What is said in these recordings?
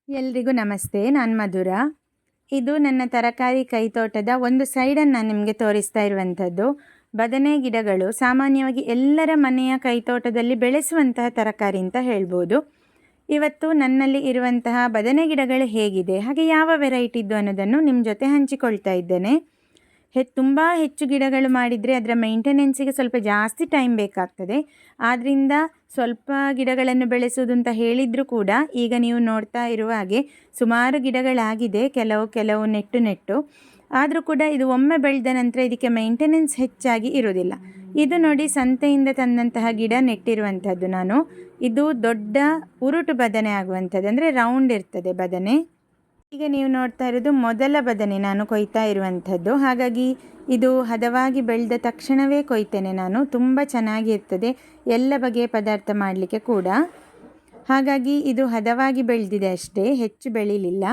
ಎಲ್ರಿಗೂ ನಮಸ್ತೆ. ನಾನು ಮಧುರಾ. ಇದು ನನ್ನ ತರಕಾರಿ ಕೈತೋಟದ ಒಂದು ಸೈಡನ್ನು ನಾನು ನಿಮಗೆ ತೋರಿಸ್ತಾ ಇರುವಂಥದ್ದು. ಬದನೆ ಗಿಡಗಳು ಸಾಮಾನ್ಯವಾಗಿ ಎಲ್ಲರ ಮನೆಯ ಕೈತೋಟದಲ್ಲಿ ಬೆಳೆಸುವಂತಹ ತರಕಾರಿ ಅಂತ ಹೇಳ್ಬೋದು. ಇವತ್ತು ನನ್ನಲ್ಲಿ ಇರುವಂತಹ ಬದನೆ ಗಿಡಗಳು ಹೇಗಿದೆ, ಹಾಗೆ ಯಾವ ವೆರೈಟಿದ್ದು ಅನ್ನೋದನ್ನು ನಿಮ್ಮ ಜೊತೆ ಹಂಚಿಕೊಳ್ತಾ ಇದ್ದೇನೆ. ತುಂಬ ಹೆಚ್ಚು ಗಿಡಗಳು ಮಾಡಿದರೆ ಅದರ ಮೇಂಟೆನೆನ್ಸಿಗೆ ಸ್ವಲ್ಪ ಜಾಸ್ತಿ ಟೈಮ್ ಬೇಕಾಗ್ತದೆ. ಆದ್ದರಿಂದ ಸ್ವಲ್ಪ ಗಿಡಗಳನ್ನು ಬೆಳೆಸೋದು ಅಂತ ಹೇಳಿದರೂ ಕೂಡ ಈಗ ನೀವು ನೋಡ್ತಾ ಇರುವ ಹಾಗೆ ಸುಮಾರು ಗಿಡಗಳಾಗಿದೆ, ಕೆಲವು ನೆಟ್ಟು ಆದರೂ ಕೂಡ ಇದು ಒಮ್ಮೆ ಬೆಳೆದ ನಂತರ ಇದಕ್ಕೆ ಮೇಂಟೆನೆನ್ಸ್ ಹೆಚ್ಚಾಗಿ ಇರೋದಿಲ್ಲ. ಇದು ನೋಡಿ, ಸಂತೆಯಿಂದ ತಂದಂತಹ ಗಿಡ ನೆಟ್ಟಿರುವಂಥದ್ದು ನಾನು. ಇದು ದೊಡ್ಡ ಉರುಟು ಬದನೆ ಆಗುವಂಥದ್ದು, ಅಂದರೆ ರೌಂಡ್ ಇರ್ತದೆ ಬದನೆ. ಈಗ ನೀವು ನೋಡ್ತಾ ಇರೋದು ಮೊದಲ ಬದನೆ ನಾನು ಕೊಯ್ತಾ ಇರುವಂಥದ್ದು. ಹಾಗಾಗಿ ಇದು ಹದವಾಗಿ ಬೆಳೆದ ತಕ್ಷಣವೇ ಕೊಯ್ತೇನೆ ನಾನು. ತುಂಬ ಚೆನ್ನಾಗಿರ್ತದೆ ಎಲ್ಲ ಬಗೆಯ ಪದಾರ್ಥ ಮಾಡಲಿಕ್ಕೆ ಕೂಡ. ಹಾಗಾಗಿ ಇದು ಹದವಾಗಿ ಬೆಳೆದಿದೆ ಅಷ್ಟೇ, ಹೆಚ್ಚು ಬೆಳೀಲಿಲ್ಲ.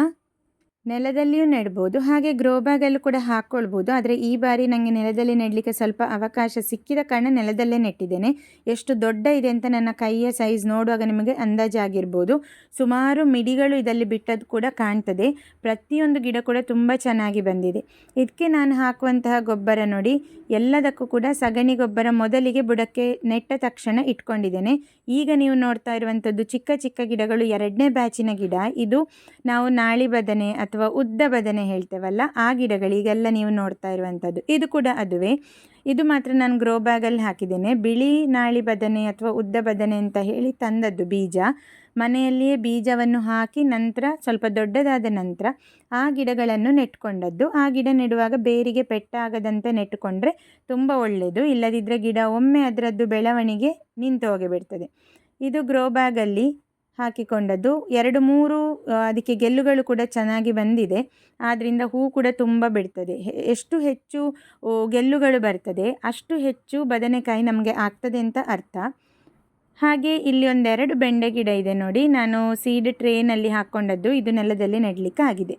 ನೆಲದಲ್ಲಿಯೂ ನೆಡ್ಬೋದು, ಹಾಗೆ ಗ್ರೋ ಬ್ಯಾಗಲ್ಲೂ ಕೂಡ ಹಾಕ್ಕೊಳ್ಬೋದು. ಆದರೆ ಈ ಬಾರಿ ನನಗೆ ನೆಲದಲ್ಲಿ ನೆಡಲಿಕ್ಕೆ ಸ್ವಲ್ಪ ಅವಕಾಶ ಸಿಕ್ಕಿದ ಕಾರಣ ನೆಲದಲ್ಲೇ ನೆಟ್ಟಿದ್ದೇನೆ. ಎಷ್ಟು ದೊಡ್ಡ ಇದೆ ಅಂತ ನನ್ನ ಕೈಯ ಸೈಜ್ ನೋಡುವಾಗ ನಿಮಗೆ ಅಂದಾಜಾಗಿರ್ಬೋದು. ಸುಮಾರು ಮಿಡಿಗಳು ಇದರಲ್ಲಿ ಬಿಟ್ಟದ್ದು ಕೂಡ ಕಾಣ್ತದೆ. ಪ್ರತಿಯೊಂದು ಗಿಡ ಕೂಡ ತುಂಬ ಚೆನ್ನಾಗಿ ಬಂದಿದೆ. ಇದಕ್ಕೆ ನಾನು ಹಾಕುವಂತಹ ಗೊಬ್ಬರ ನೋಡಿ, ಎಲ್ಲದಕ್ಕೂ ಕೂಡ ಸಗಣಿ ಗೊಬ್ಬರ ಮೊದಲಿಗೆ ಬುಡಕ್ಕೆ ನೆಟ್ಟ ತಕ್ಷಣ ಇಟ್ಕೊಂಡಿದ್ದೇನೆ. ಈಗ ನೀವು ನೋಡ್ತಾ ಇರುವಂಥದ್ದು ಚಿಕ್ಕ ಚಿಕ್ಕ ಗಿಡಗಳು, 2ನೇ ಬ್ಯಾಚಿನ ಗಿಡ. ಇದು ನಾವು ನಾಳಿ ಬದನೆ ಅಥವಾ ಉದ್ದ ಬದನೆ ಹೇಳ್ತೇವಲ್ಲ, ಆ ಗಿಡಗಳು ಈಗೆಲ್ಲ ನೀವು ನೋಡ್ತಾ ಇರುವಂಥದ್ದು. ಇದು ಕೂಡ ಅದುವೇ. ಇದು ಮಾತ್ರ ನಾನು ಗ್ರೋ ಬ್ಯಾಗಲ್ಲಿ ಹಾಕಿದ್ದೇನೆ. ಬಿಳಿ ನಾಳಿ ಬದನೆ ಅಥವಾ ಉದ್ದ ಬದನೆ ಅಂತ ಹೇಳಿ ತಂದದ್ದು ಬೀಜ. ಮನೆಯಲ್ಲಿಯೇ ಬೀಜವನ್ನು ಹಾಕಿ ನಂತರ ಸ್ವಲ್ಪ ದೊಡ್ಡದಾದ ನಂತರ ಆ ಗಿಡಗಳನ್ನು ನೆಟ್ಕೊಂಡದ್ದು. ಆ ಗಿಡ ನೆಡುವಾಗ ಬೇರಿಗೆ ಪೆಟ್ಟಾಗದಂತೆ ನೆಟ್ಟುಕೊಂಡ್ರೆ ತುಂಬ ಒಳ್ಳೆಯದು. ಇಲ್ಲದಿದ್ದರೆ ಗಿಡ ಒಮ್ಮೆ ಅದರದ್ದು ಬೆಳವಣಿಗೆ ನಿಂತು ಹೋಗಿಬಿಡ್ತದೆ. ಇದು ಗ್ರೋ ಬ್ಯಾಗಲ್ಲಿ ಹಾಕಿಕೊಂಡದ್ದು. 2-3 ಅದಕ್ಕೆ ಗೆಲ್ಲುಗಳು ಕೂಡ ಚೆನ್ನಾಗಿ ಬಂದಿದೆ. ಆದ್ದರಿಂದ ಹೂ ಕೂಡ ತುಂಬ ಬಿಡ್ತದೆ. ಎಷ್ಟು ಹೆಚ್ಚು ಗೆಲ್ಲುಗಳು ಬರ್ತದೆ ಅಷ್ಟು ಹೆಚ್ಚು ಬದನೆಕಾಯಿ ನಮಗೆ ಆಗ್ತದೆ ಅಂತ ಅರ್ಥ. ಹಾಗೆ ಇಲ್ಲಿ 1-2 ಬೆಂಡೆ ಗಿಡ ಇದೆ ನೋಡಿ, ನಾನು ಸೀಡ್ ಟ್ರೇನಲ್ಲಿ ಹಾಕ್ಕೊಂಡದ್ದು. ಇದು ನೆಲದಲ್ಲಿ ನೆಡಲಿಕ್ಕೆ ಆಗಿದೆ.